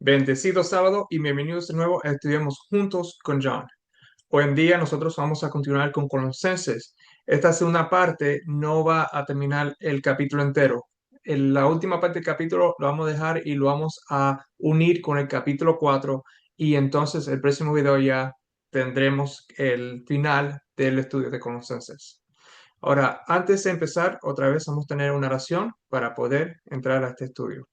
Bendecido sábado y bienvenidos de nuevo a Estudiemos Juntos con John. Hoy en día nosotros vamos a continuar con Colosenses. Esta segunda parte no va a terminar el capítulo entero. En la última parte del capítulo lo vamos a dejar y lo vamos a unir con el capítulo 4 y entonces el próximo video ya tendremos el final del estudio de Colosenses. Ahora, antes de empezar, otra vez vamos a tener una oración para poder entrar a este estudio.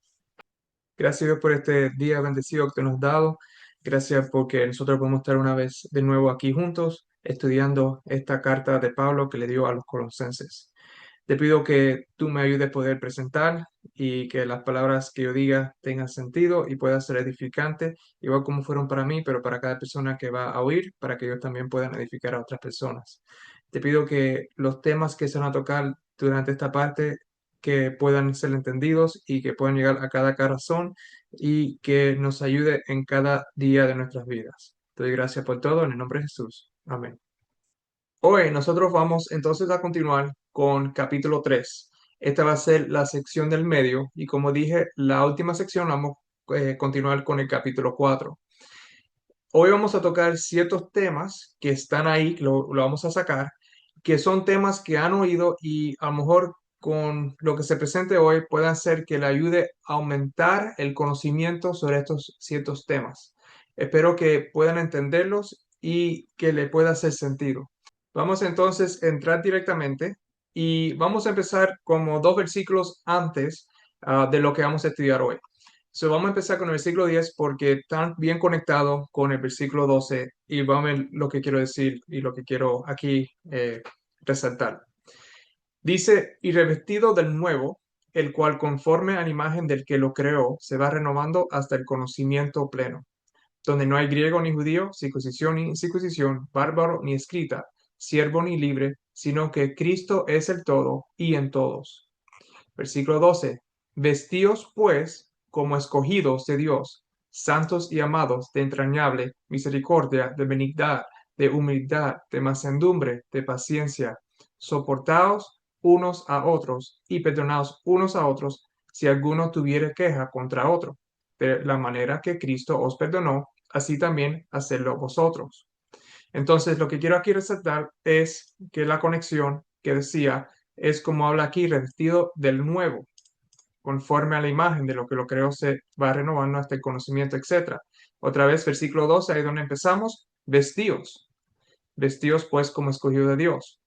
Gracias Dios por este día bendecido que nos has dado. Gracias porque nosotros podemos estar una vez de nuevo aquí juntos estudiando esta carta de Pablo que le dio a los colosenses. Te pido que tú me ayudes a poder presentar y que las palabras que yo diga tengan sentido y puedan ser edificantes, igual como fueron para mí, pero para cada persona que va a oír, para que ellos también puedan edificar a otras personas. Te pido que los temas que se van a tocar durante esta parte que puedan ser entendidos y que puedan llegar a cada corazón y que nos ayude en cada día de nuestras vidas. Te doy gracias por todo en el nombre de Jesús. Amén. Hoy nosotros vamos entonces a continuar con capítulo 3. Esta va a ser la sección del medio y como dije, la última sección vamos a continuar con el capítulo 4. Hoy vamos a tocar ciertos temas que están ahí, lo vamos a sacar, que son temas que han oído y a lo mejor con lo que se presente hoy puede hacer que le ayude a aumentar el conocimiento sobre estos ciertos temas. Espero que puedan entenderlos y que le pueda hacer sentido. Vamos entonces a entrar directamente y vamos a empezar como dos versículos antes de lo que vamos a estudiar hoy. Vamos a empezar con el versículo 10 porque están bien conectados con el versículo 12 y vamos a ver lo que quiero decir y lo que quiero aquí resaltar. Dice, y revestido del nuevo, el cual conforme a la imagen del que lo creó, se va renovando hasta el conocimiento pleno, donde no hay griego ni judío, circuncisión ni incircuncisión, bárbaro ni escrita, siervo ni libre, sino que Cristo es el todo y en todos. Versículo 12. Vestíos pues como escogidos de Dios, santos y amados de entrañable misericordia, de benignidad, de humildad, de mansedumbre, de paciencia, soportaos unos a otros y perdonaos unos a otros si alguno tuviere queja contra otro. De la manera que Cristo os perdonó, así también hacedlo vosotros. Entonces, lo que quiero aquí resaltar es que la conexión que decía es como habla aquí, revestido del nuevo, conforme a la imagen de lo que lo creó, se va renovando hasta el conocimiento, etcétera. Otra vez, versículo 12, ahí donde empezamos, vestidos pues como escogido de Dios.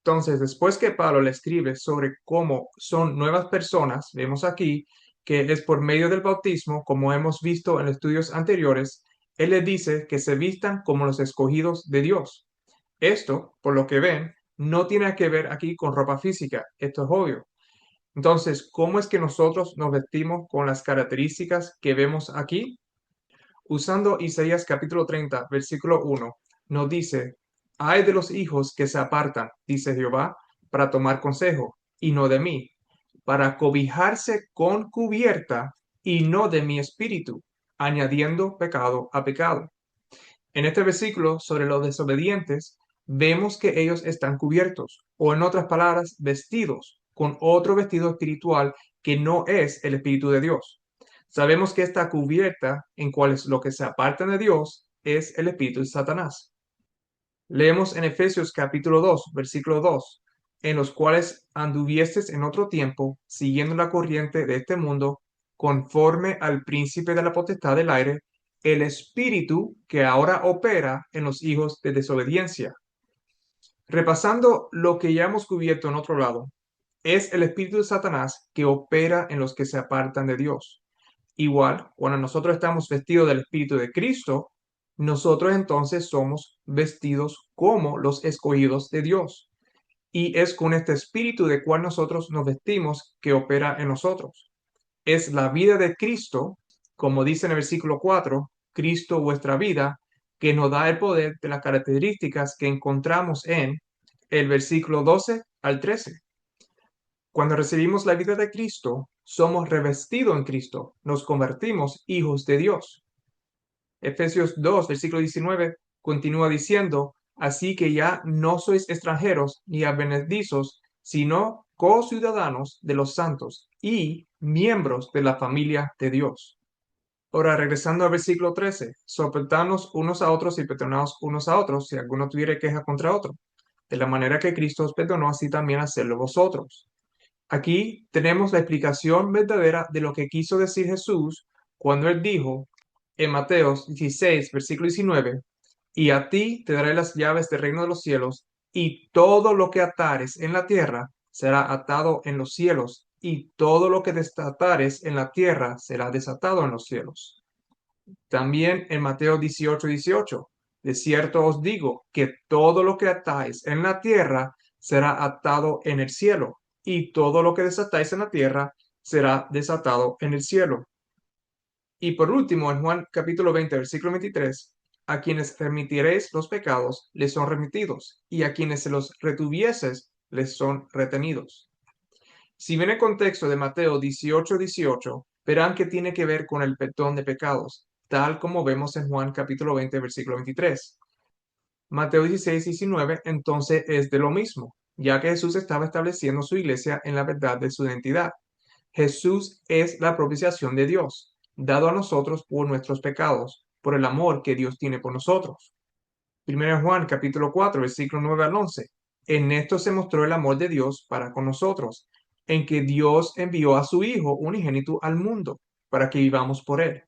Entonces, después que Pablo le escribe sobre cómo son nuevas personas, vemos aquí que es por medio del bautismo, como hemos visto en estudios anteriores, él le dice que se vistan como los escogidos de Dios. Esto, por lo que ven, no tiene que ver aquí con ropa física, esto es obvio. Entonces, ¿cómo es que nosotros nos vestimos con las características que vemos aquí? Usando Isaías capítulo 30, versículo 1, nos dice, ay de los hijos que se apartan, dice Jehová, para tomar consejo, y no de mí, para cobijarse con cubierta, y no de mi espíritu, añadiendo pecado a pecado. En este versículo sobre los desobedientes, vemos que ellos están cubiertos, o en otras palabras, vestidos con otro vestido espiritual que no es el Espíritu de Dios. Sabemos que esta cubierta en cual es lo que se aparta de Dios es el espíritu de Satanás. Leemos en Efesios capítulo 2, versículo 2, en los cuales anduvieses en otro tiempo, siguiendo la corriente de este mundo, conforme al príncipe de la potestad del aire, el espíritu que ahora opera en los hijos de desobediencia. Repasando lo que ya hemos cubierto en otro lado, es el espíritu de Satanás que opera en los que se apartan de Dios. Igual, cuando nosotros estamos vestidos del Espíritu de Cristo, nosotros entonces somos vestidos como los escogidos de Dios. Y es con este Espíritu de cual nosotros nos vestimos que opera en nosotros. Es la vida de Cristo, como dice en el versículo 4, Cristo vuestra vida, que nos da el poder de las características que encontramos en el versículo 12 al 13. Cuando recibimos la vida de Cristo, somos revestidos en Cristo, nos convertimos hijos de Dios. Efesios 2, versículo 19, continúa diciendo, así que ya no sois extranjeros ni advenedizos, sino co-ciudadanos de los santos y miembros de la familia de Dios. Ahora, regresando al versículo 13, soportanos unos a otros y perdonaos unos a otros si alguno tuviere queja contra otro. De la manera que Cristo os perdonó, así también hacedlo vosotros. Aquí tenemos la explicación verdadera de lo que quiso decir Jesús cuando él dijo en Mateo 16, versículo 19, y a ti te daré las llaves del reino de los cielos, y todo lo que atares en la tierra será atado en los cielos, y todo lo que desatares en la tierra será desatado en los cielos. También en Mateo 18, 18, de cierto os digo que todo lo que atáis en la tierra será atado en el cielo, y todo lo que desatáis en la tierra será desatado en el cielo. Y por último, en Juan capítulo 20, versículo 23, a quienes remitiréis los pecados, les son remitidos, y a quienes se los retuvieses, les son retenidos. Si ven el contexto de Mateo 18, 18, verán que tiene que ver con el perdón de pecados, tal como vemos en Juan capítulo 20, versículo 23. Mateo 16, 19 entonces es de lo mismo, ya que Jesús estaba estableciendo su iglesia en la verdad de su identidad. Jesús es la propiciación de Dios, dado a nosotros por nuestros pecados, por el amor que Dios tiene por nosotros. Primero Juan capítulo 4, versículo 9 al 11. En esto se mostró el amor de Dios para con nosotros, en que Dios envió a su Hijo unigénito al mundo, para que vivamos por él.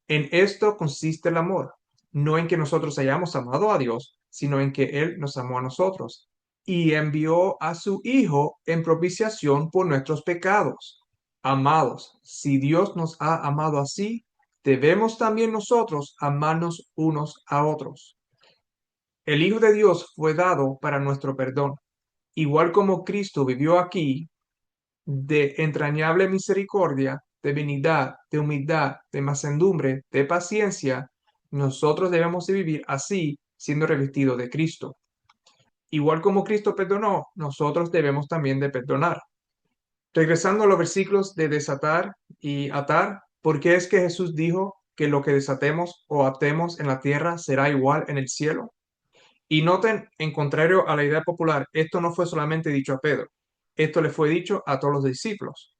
En esto consiste el amor, no en que nosotros hayamos amado a Dios, sino en que Él nos amó a nosotros y envió a su Hijo en propiciación por nuestros pecados. Amados, si Dios nos ha amado así, debemos también nosotros amarnos unos a otros. El Hijo de Dios fue dado para nuestro perdón, igual como Cristo vivió aquí de entrañable misericordia, de benignidad, de humildad, de mansedumbre, de paciencia, nosotros debemos de vivir así, siendo revestidos de Cristo. Igual como Cristo perdonó, nosotros debemos también de perdonar. Regresando a los versículos de desatar y atar, ¿por qué es que Jesús dijo que lo que desatemos o atemos en la tierra será igual en el cielo? Y noten, en contrario a la idea popular, esto no fue solamente dicho a Pedro, esto le fue dicho a todos los discípulos.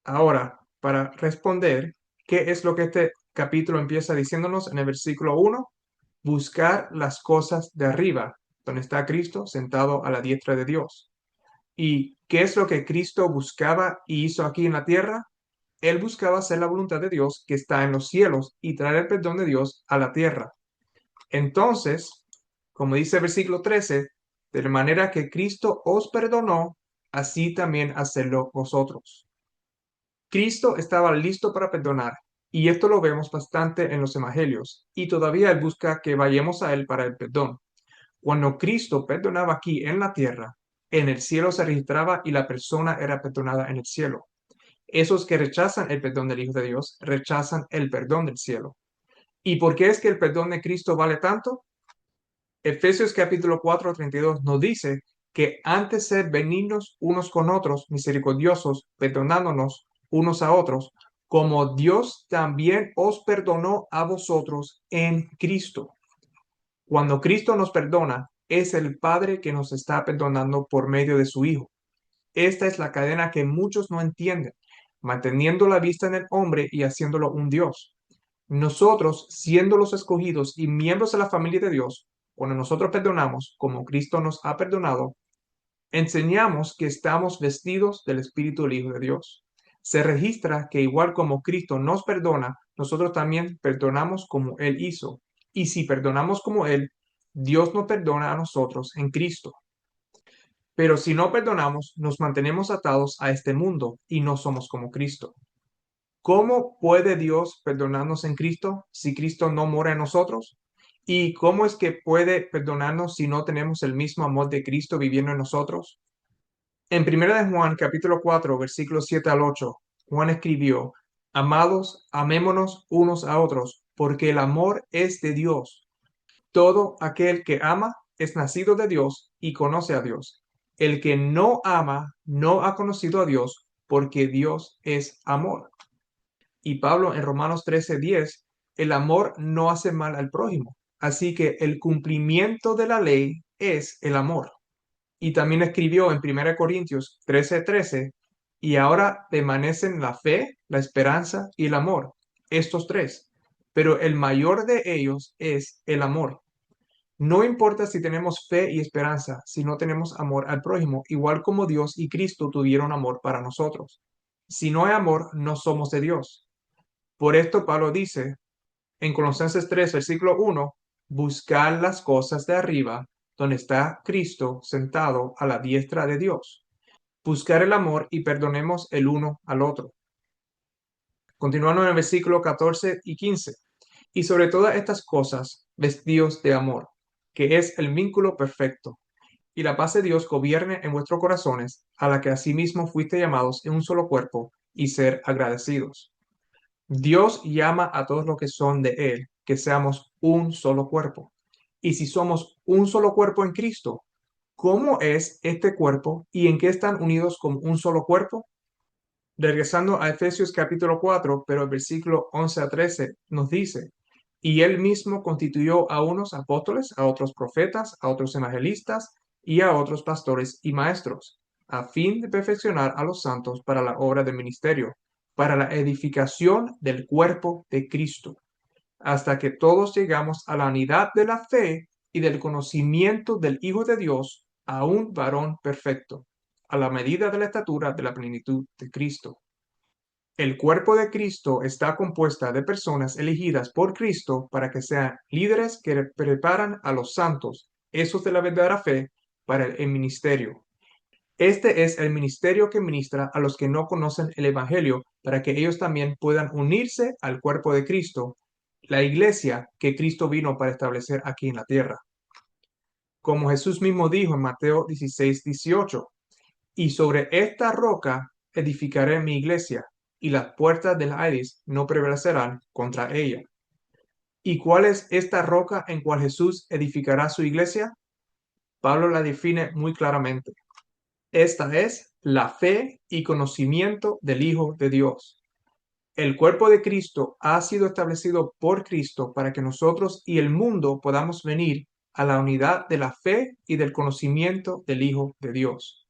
Ahora, para responder, ¿qué es lo que este capítulo empieza diciéndonos en el versículo 1? Buscar las cosas de arriba, donde está Cristo sentado a la diestra de Dios. ¿Y qué es lo que Cristo buscaba y hizo aquí en la tierra? Él buscaba hacer la voluntad de Dios que está en los cielos y traer el perdón de Dios a la tierra. Entonces, como dice el versículo 13, de la manera que Cristo os perdonó, así también hacedlo vosotros. Cristo estaba listo para perdonar, y esto lo vemos bastante en los evangelios, y todavía Él busca que vayamos a Él para el perdón. Cuando Cristo perdonaba aquí en la tierra, en el cielo se registraba y la persona era perdonada en el cielo. Esos que rechazan el perdón del Hijo de Dios, rechazan el perdón del cielo. ¿Y por qué es que el perdón de Cristo vale tanto? Efesios capítulo 4, 32 nos dice que antes de ser benignos unos con otros, misericordiosos, perdonándonos unos a otros, como Dios también os perdonó a vosotros en Cristo. Cuando Cristo nos perdona, es el Padre que nos está perdonando por medio de su Hijo. Esta es la cadena que muchos no entienden, manteniendo la vista en el hombre y haciéndolo un Dios. Nosotros, siendo los escogidos y miembros de la familia de Dios, cuando nosotros perdonamos como Cristo nos ha perdonado, enseñamos que estamos vestidos del Espíritu del Hijo de Dios. Se registra que igual como Cristo nos perdona, nosotros también perdonamos como Él hizo. Y si perdonamos como Él, Dios nos perdona a nosotros en Cristo. Pero si no perdonamos, nos mantenemos atados a este mundo y no somos como Cristo. ¿Cómo puede Dios perdonarnos en Cristo si Cristo no mora en nosotros? ¿Y cómo es que puede perdonarnos si no tenemos el mismo amor de Cristo viviendo en nosotros? En 1 de Juan, capítulo 4, versículos 7 al 8, Juan escribió, Amados, amémonos unos a otros, porque el amor es de Dios. Todo aquel que ama es nacido de Dios y conoce a Dios. El que no ama no ha conocido a Dios, porque Dios es amor. Y Pablo en Romanos 13:10, el amor no hace mal al prójimo. Así que el cumplimiento de la ley es el amor. Y también escribió en 1 Corintios 13:13, y ahora permanecen la fe, la esperanza y el amor, estos tres. pero el mayor de ellos es el amor. No importa si tenemos fe y esperanza, si no tenemos amor al prójimo, igual como Dios y Cristo tuvieron amor para nosotros. Si no hay amor, no somos de Dios. Por esto Pablo dice en Colosenses 3, versículo 1, buscar las cosas de arriba, donde está Cristo sentado a la diestra de Dios. Buscar el amor y perdonemos el uno al otro. Continuando en el versículo 14 y 15. Y sobre todas estas cosas, vestidos de amor, que es el vínculo perfecto. Y la paz de Dios gobierne en vuestros corazones, a la que asimismo fuiste llamados en un solo cuerpo, y ser agradecidos. Dios llama a todos los que son de Él, que seamos un solo cuerpo. Y si somos un solo cuerpo en Cristo, ¿cómo es este cuerpo y en qué están unidos como un solo cuerpo? Regresando a Efesios capítulo 4, pero el versículo 11 a 13 nos dice, y él mismo constituyó a unos apóstoles, a otros profetas, a otros evangelistas y a otros pastores y maestros, a fin de perfeccionar a los santos para la obra del ministerio, para la edificación del cuerpo de Cristo, hasta que todos llegamos a la unidad de la fe y del conocimiento del Hijo de Dios, a un varón perfecto, a la medida de la estatura de la plenitud de Cristo. El cuerpo de Cristo está compuesta de personas elegidas por Cristo para que sean líderes que preparan a los santos, esos de la verdadera fe, para el ministerio. Este es el ministerio que ministra a los que no conocen el Evangelio, para que ellos también puedan unirse al cuerpo de Cristo, la iglesia que Cristo vino para establecer aquí en la tierra. Como Jesús mismo dijo en Mateo 16:18, y sobre esta roca edificaré mi iglesia, y las puertas del Hades no prevalecerán contra ella. ¿Y cuál es esta roca en cual Jesús edificará su iglesia? Pablo la define muy claramente. Esta es la fe y conocimiento del Hijo de Dios. El cuerpo de Cristo ha sido establecido por Cristo para que nosotros y el mundo podamos venir a la unidad de la fe y del conocimiento del Hijo de Dios.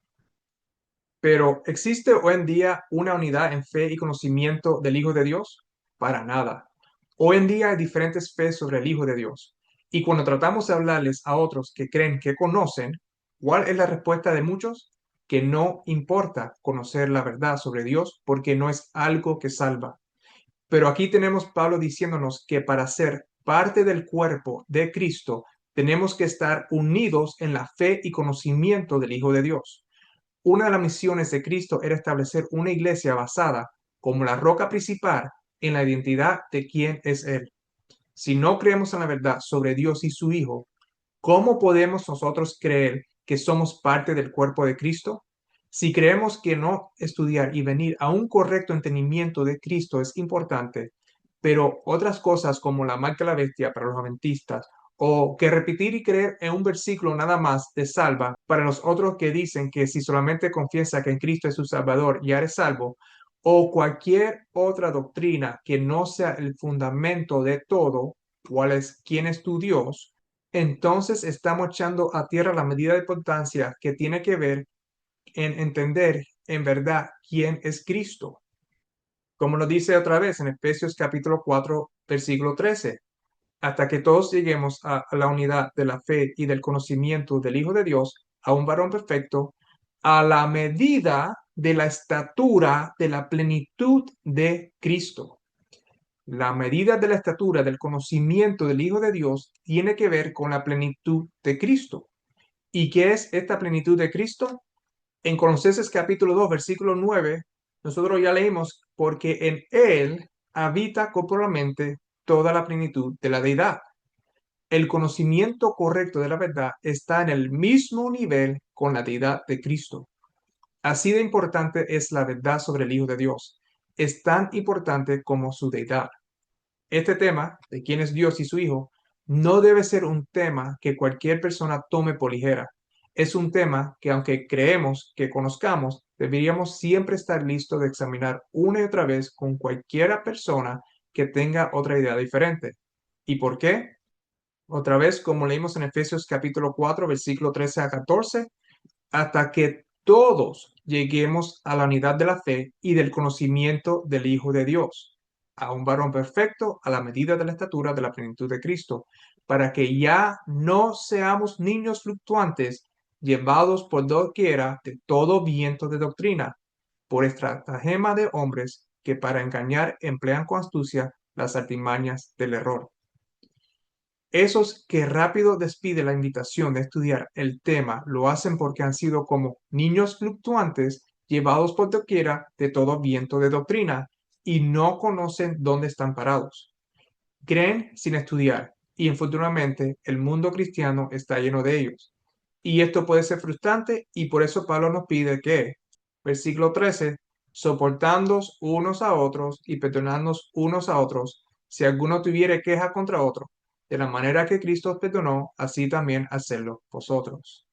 Pero ¿existe hoy en día una unidad en fe y conocimiento del Hijo de Dios? Para nada. Hoy en día hay diferentes fe sobre el Hijo de Dios. Y cuando tratamos de hablarles a otros que creen que conocen, ¿cuál es la respuesta de muchos? Que no importa conocer la verdad sobre Dios porque no es algo que salva. Pero aquí tenemos Pablo diciéndonos que para ser parte del cuerpo de Cristo tenemos que estar unidos en la fe y conocimiento del Hijo de Dios. Una de las misiones de Cristo era establecer una iglesia basada como la roca principal en la identidad de quién es Él. Si no creemos en la verdad sobre Dios y su Hijo, ¿cómo podemos nosotros creer que somos parte del cuerpo de Cristo? Si creemos que no estudiar y venir a un correcto entendimiento de Cristo es importante, pero otras cosas como la marca de la bestia para los adventistas o que repetir y creer en un versículo nada más te salva para los otros que dicen que si solamente confiesa que en Cristo es su Salvador ya eres salvo, o cualquier otra doctrina que no sea el fundamento de todo, cuál es quién es tu Dios, entonces estamos echando a tierra la medida de importancia que tiene que ver en entender en verdad quién es Cristo. Como nos dice otra vez en Efesios capítulo 4, versículo 13, hasta que todos lleguemos a la unidad de la fe y del conocimiento del Hijo de Dios, a un varón perfecto, a la medida de la estatura de la plenitud de Cristo. La medida de la estatura del conocimiento del Hijo de Dios tiene que ver con la plenitud de Cristo. ¿Y qué es esta plenitud de Cristo? En Colosenses capítulo 2, versículo 9, nosotros ya leímos, porque en Él habita corporalmente toda la plenitud de la deidad. El conocimiento correcto de la verdad está en el mismo nivel con la deidad de Cristo. Así de importante es la verdad sobre el Hijo de Dios. Es tan importante como su deidad. Este tema de quién es Dios y su Hijo no debe ser un tema que cualquier persona tome por ligera. Es un tema que aunque creemos que conozcamos, deberíamos siempre estar listos de examinar una y otra vez con cualquiera persona que tenga otra idea diferente. ¿Y por qué? Otra vez, como leímos en Efesios capítulo 4, versículo 13 a 14, hasta que todos lleguemos a la unidad de la fe y del conocimiento del Hijo de Dios, a un varón perfecto a la medida de la estatura de la plenitud de Cristo, para que ya no seamos niños fluctuantes, llevados por doquiera de todo viento de doctrina, por estratagema de hombres que para engañar emplean con astucia las artimañas del error. Esos que rápido despide la invitación de estudiar el tema lo hacen porque han sido como niños fluctuantes llevados por doquiera de todo viento de doctrina y no conocen dónde están parados. Creen sin estudiar y infortunadamente el mundo cristiano está lleno de ellos. Y esto puede ser frustrante y por eso Pablo nos pide que, versículo 13, soportándoos unos a otros y perdonándonos unos a otros, si alguno tuviere queja contra otro, de la manera que Cristo os perdonó, así también hacedlo vosotros.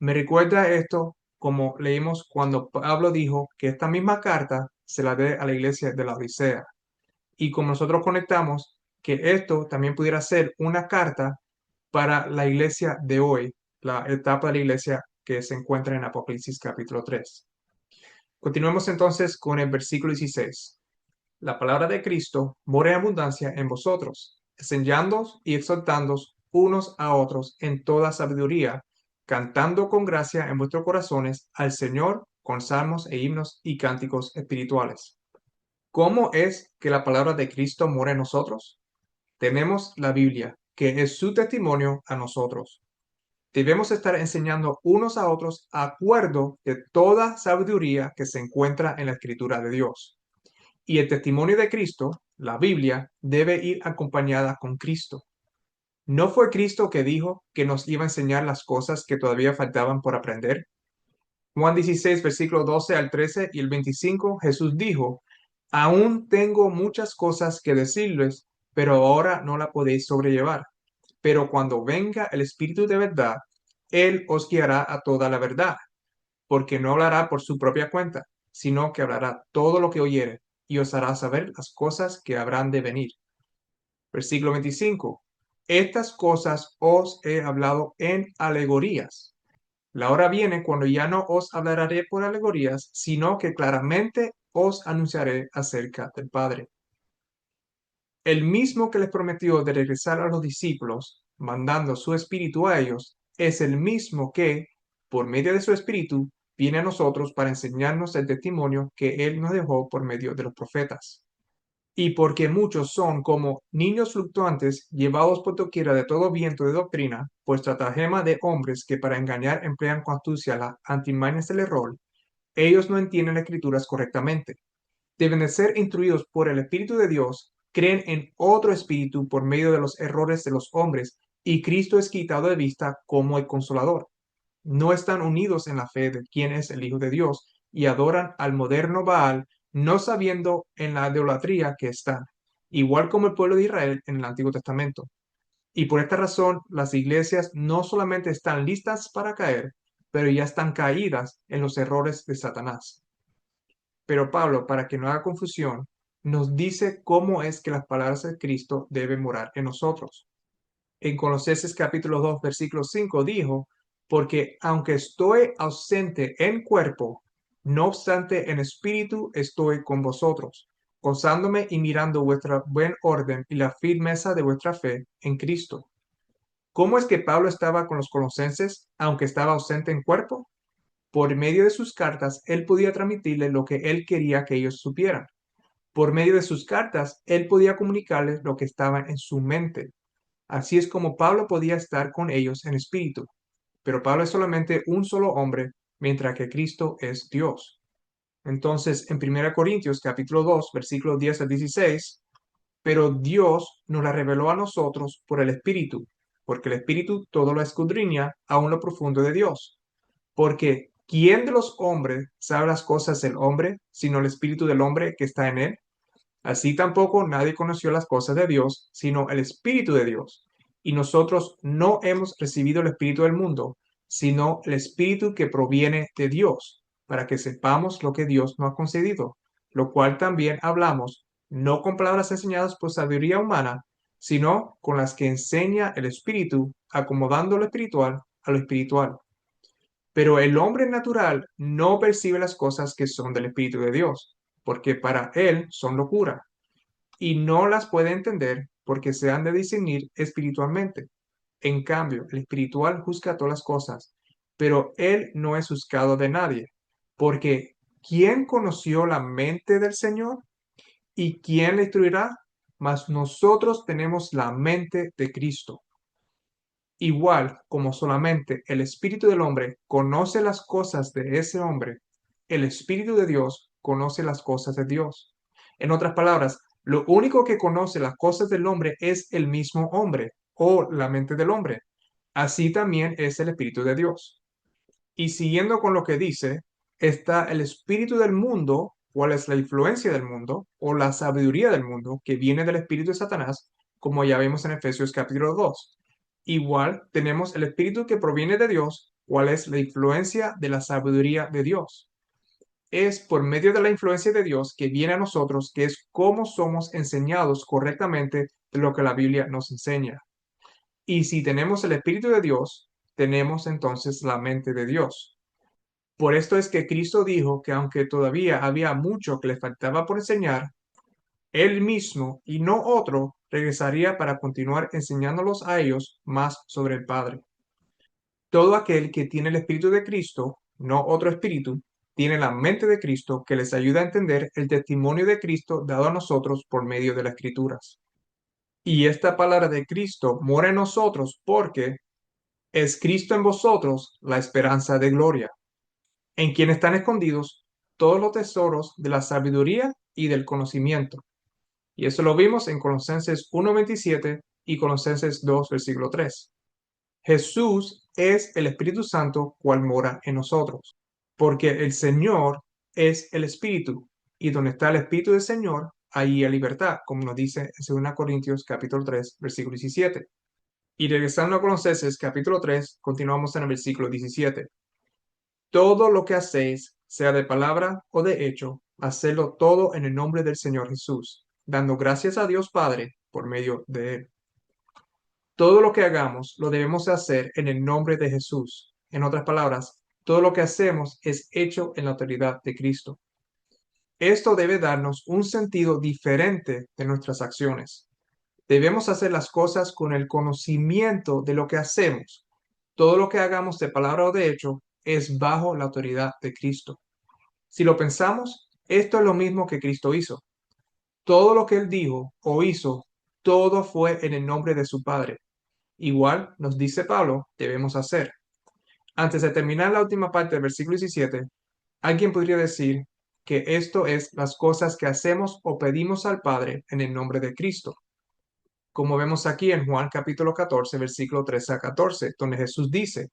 Me recuerda esto como leímos cuando Pablo dijo que esta misma carta se la dé a la iglesia de la Odisea. Y como nosotros conectamos que esto también pudiera ser una carta para la iglesia de hoy, la etapa de la iglesia que se encuentra en Apocalipsis capítulo 3. Continuemos entonces con el versículo 16. La palabra de Cristo mora en abundancia en vosotros, enseñándoos y exhortándoos unos a otros en toda sabiduría, cantando con gracia en vuestros corazones al Señor con salmos e himnos y cánticos espirituales. ¿Cómo es que la palabra de Cristo mora en nosotros? Tenemos la Biblia, que es su testimonio a nosotros. Debemos estar enseñando unos a otros acuerdo de toda sabiduría que se encuentra en la Escritura de Dios. Y el testimonio de Cristo, la Biblia, debe ir acompañada con Cristo. ¿No fue Cristo que dijo que nos iba a enseñar las cosas que todavía faltaban por aprender? Juan 16, versículo 12 al 13 y el 25, Jesús dijo, aún tengo muchas cosas que decirles, pero ahora no la podéis sobrellevar. Pero cuando venga el Espíritu de verdad, Él os guiará a toda la verdad, porque no hablará por su propia cuenta, sino que hablará todo lo que oyere y os hará saber las cosas que habrán de venir. Versículo 25. Estas cosas os he hablado en alegorías. La hora viene cuando ya no os hablaré por alegorías, sino que claramente os anunciaré acerca del Padre. El mismo que les prometió de regresar a los discípulos, mandando su espíritu a ellos, es el mismo que, por medio de su espíritu, viene a nosotros para enseñarnos el testimonio que Él nos dejó por medio de los profetas. Y porque muchos son como niños fluctuantes, llevados por doquiera de todo viento de doctrina, por estratagema de hombres que para engañar emplean con astucia las antimañas del error, ellos no entienden las escrituras correctamente. Deben de ser instruidos por el Espíritu de Dios, creen en otro espíritu por medio de los errores de los hombres, y Cristo es quitado de vista como el consolador. No están unidos en la fe de quién es el Hijo de Dios y adoran al moderno Baal, no sabiendo en la idolatría que están, igual como el pueblo de Israel en el Antiguo Testamento. Y por esta razón, las iglesias no solamente están listas para caer, pero ya están caídas en los errores de Satanás. Pero Pablo, para que no haga confusión, nos dice cómo es que las palabras de Cristo deben morar en nosotros. En Colosenses capítulo 2, versículo 5 dijo, porque aunque estoy ausente en cuerpo, no obstante en espíritu estoy con vosotros, gozándome y mirando vuestra buen orden y la firmeza de vuestra fe en Cristo. ¿Cómo es que Pablo estaba con los colosenses aunque estaba ausente en cuerpo? Por medio de sus cartas, él podía transmitirles lo que él quería que ellos supieran. Por medio de sus cartas, él podía comunicarles lo que estaba en su mente. Así es como Pablo podía estar con ellos en espíritu. Pero Pablo es solamente un solo hombre, mientras que Cristo es Dios. Entonces, en 1 Corintios capítulo 2, versículos 10 al 16, pero Dios nos la reveló a nosotros por el Espíritu, porque el Espíritu todo lo escudriña aún lo profundo de Dios. Porque ¿quién de los hombres sabe las cosas del hombre, sino el Espíritu del hombre que está en él? Así tampoco nadie conoció las cosas de Dios, sino el Espíritu de Dios. Y nosotros no hemos recibido el Espíritu del mundo, sino el Espíritu que proviene de Dios, para que sepamos lo que Dios nos ha concedido, lo cual también hablamos, no con palabras enseñadas por sabiduría humana, sino con las que enseña el Espíritu, acomodando lo espiritual a lo espiritual. Pero el hombre natural no percibe las cosas que son del Espíritu de Dios, porque para él son locura, y no las puede entender porque se han de discernir espiritualmente. En cambio, el espiritual juzga todas las cosas, pero él no es juzgado de nadie, porque ¿quién conoció la mente del Señor? ¿Y quién le instruirá? Mas nosotros tenemos la mente de Cristo. Igual como solamente el espíritu del hombre conoce las cosas de ese hombre, el espíritu de Dios conoce las cosas de Dios. En otras palabras, lo único que conoce las cosas del hombre es el mismo hombre o la mente del hombre. Así también es el espíritu de Dios. Y siguiendo con lo que dice, está el espíritu del mundo, cuál es la influencia del mundo o la sabiduría del mundo que viene del espíritu de Satanás, como ya vemos en Efesios capítulo 2. Igual tenemos el espíritu que proviene de Dios, cuál es la influencia de la sabiduría de Dios. Es por medio de la influencia de Dios que viene a nosotros, que es cómo somos enseñados correctamente de lo que la Biblia nos enseña. Y si tenemos el espíritu de Dios, tenemos entonces la mente de Dios. Por esto es que Cristo dijo que aunque todavía había mucho que le faltaba por enseñar, Él mismo y no otro regresaría para continuar enseñándolos a ellos más sobre el Padre. Todo aquel que tiene el Espíritu de Cristo, no otro espíritu, tiene la mente de Cristo que les ayuda a entender el testimonio de Cristo dado a nosotros por medio de las Escrituras. Y esta palabra de Cristo mora en nosotros porque es Cristo en vosotros la esperanza de gloria, en quien están escondidos todos los tesoros de la sabiduría y del conocimiento. Y eso lo vimos en Colosenses 1:27 y Colosenses 2, versículo 3. Jesús es el Espíritu Santo cual mora en nosotros, porque el Señor es el Espíritu, y donde está el Espíritu del Señor, ahí hay libertad, como nos dice en 2 Corintios capítulo 3, versículo 17. Y regresando a Colosenses capítulo 3, continuamos en el versículo 17. Todo lo que hacéis, sea de palabra o de hecho, hacedlo todo en el nombre del Señor Jesús, dando gracias a Dios Padre por medio de Él. Todo lo que hagamos lo debemos hacer en el nombre de Jesús. En otras palabras, todo lo que hacemos es hecho en la autoridad de Cristo. Esto debe darnos un sentido diferente de nuestras acciones. Debemos hacer las cosas con el conocimiento de lo que hacemos. Todo lo que hagamos de palabra o de hecho es bajo la autoridad de Cristo. Si lo pensamos, esto es lo mismo que Cristo hizo. Todo lo que Él dijo o hizo, todo fue en el nombre de su Padre. Igual, nos dice Pablo, debemos hacer. Antes de terminar la última parte del versículo 17, alguien podría decir que esto es las cosas que hacemos o pedimos al Padre en el nombre de Cristo, como vemos aquí en Juan capítulo 14, versículo 13 a 14, donde Jesús dice,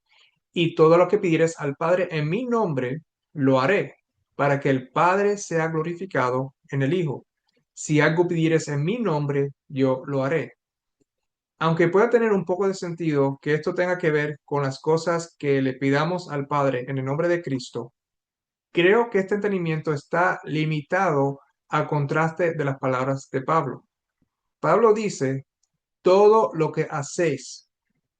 y todo lo que pidieres al Padre en mi nombre, lo haré, para que el Padre sea glorificado en el Hijo. Si algo pidieres en mi nombre, yo lo haré. Aunque pueda tener un poco de sentido que esto tenga que ver con las cosas que le pidamos al Padre en el nombre de Cristo, creo que este entendimiento está limitado al contraste de las palabras de Pablo. Pablo dice, todo lo que hacéis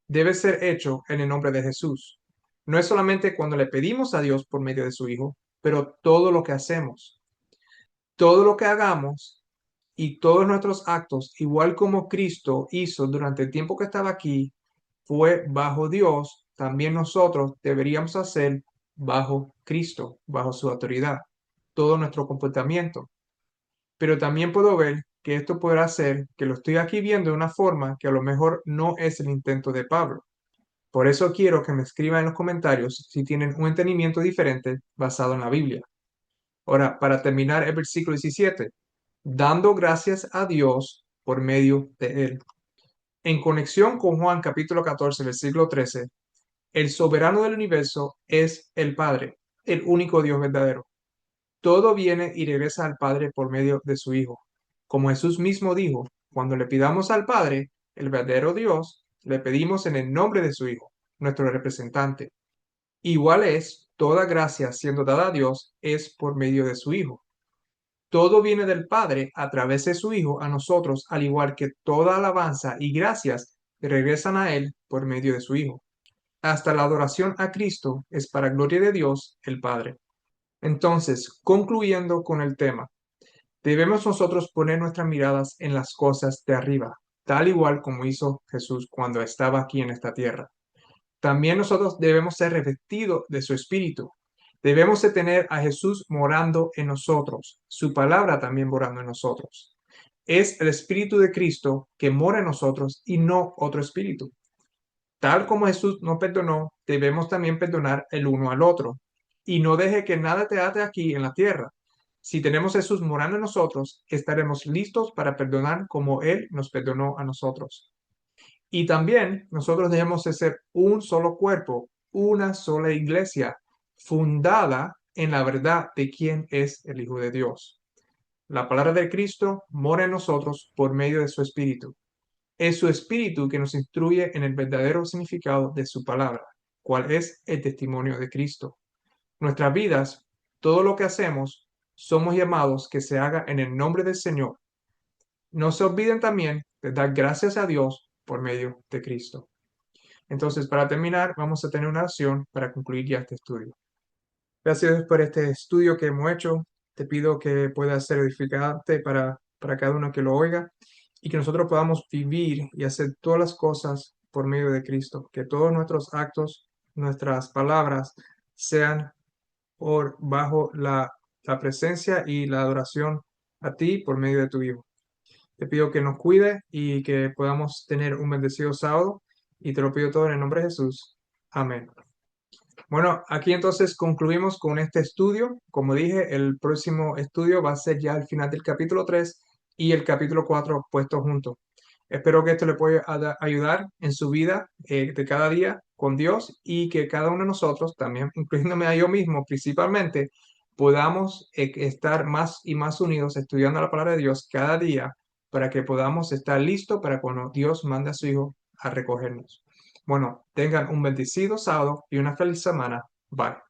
debe ser hecho en el nombre de Jesús. No es solamente cuando le pedimos a Dios por medio de su Hijo, pero todo lo que hacemos, todo lo que hagamos y todos nuestros actos, igual como Cristo hizo durante el tiempo que estaba aquí, fue bajo Dios, también nosotros deberíamos hacer bajo Cristo, bajo su autoridad, todo nuestro comportamiento. Pero también puedo ver que esto podrá ser que lo estoy aquí viendo de una forma que a lo mejor no es el intento de Pablo. Por eso quiero que me escriban en los comentarios si tienen un entendimiento diferente basado en la Biblia. Ahora, para terminar el versículo 17, dando gracias a Dios por medio de él. En conexión con Juan capítulo 14, versículo 13, el soberano del universo es el Padre, el único Dios verdadero. Todo viene y regresa al Padre por medio de su Hijo. Como Jesús mismo dijo, cuando le pidamos al Padre, el verdadero Dios, le pedimos en el nombre de su Hijo, nuestro representante. Igual es, toda gracia siendo dada a Dios es por medio de su Hijo. Todo viene del Padre a través de su Hijo a nosotros, al igual que toda alabanza y gracias regresan a Él por medio de su Hijo. Hasta la adoración a Cristo es para gloria de Dios el Padre. Entonces, concluyendo con el tema, Debemos nosotros poner nuestras miradas en las cosas de arriba, tal igual como hizo Jesús cuando estaba aquí en esta tierra. También nosotros debemos ser revestidos de su espíritu. Debemos de tener a Jesús morando en nosotros, su palabra también morando en nosotros. Es el espíritu de Cristo que mora en nosotros y no otro espíritu. Tal como Jesús nos perdonó, debemos también perdonar el uno al otro. Y no deje que nada te ate aquí en la tierra. Si tenemos a Jesús morando en nosotros, estaremos listos para perdonar como Él nos perdonó a nosotros. Y también nosotros debemos de ser un solo cuerpo, una sola iglesia, fundada en la verdad de quién es el Hijo de Dios. La palabra de Cristo mora en nosotros por medio de su Espíritu. Es su Espíritu que nos instruye en el verdadero significado de su palabra, cuál es el testimonio de Cristo. Nuestras vidas, todo lo que hacemos, somos llamados que se haga en el nombre del Señor. No se olviden también de dar gracias a Dios por medio de Cristo. Entonces, para terminar, vamos a tener una oración para concluir ya este estudio. Gracias por este estudio que hemos hecho. Te pido que pueda ser edificante para cada uno que lo oiga y que nosotros podamos vivir y hacer todas las cosas por medio de Cristo. Que todos nuestros actos, nuestras palabras sean bajo la presencia y la adoración a ti por medio de tu Hijo. Te pido que nos cuide y que podamos tener un bendecido sábado y te lo pido todo en el nombre de Jesús. Amén. Bueno, aquí entonces concluimos con este estudio. Como dije, el próximo estudio va a ser ya al final del capítulo 3 y el capítulo 4 puestos juntos. Espero que esto le pueda ayudar en su vida de cada día con Dios y que cada uno de nosotros, también incluyéndome a yo mismo principalmente, podamos estar más y más unidos estudiando la palabra de Dios cada día para que podamos estar listos para cuando Dios mande a su Hijo a recogernos. Bueno, tengan un bendecido sábado y una feliz semana. Bye.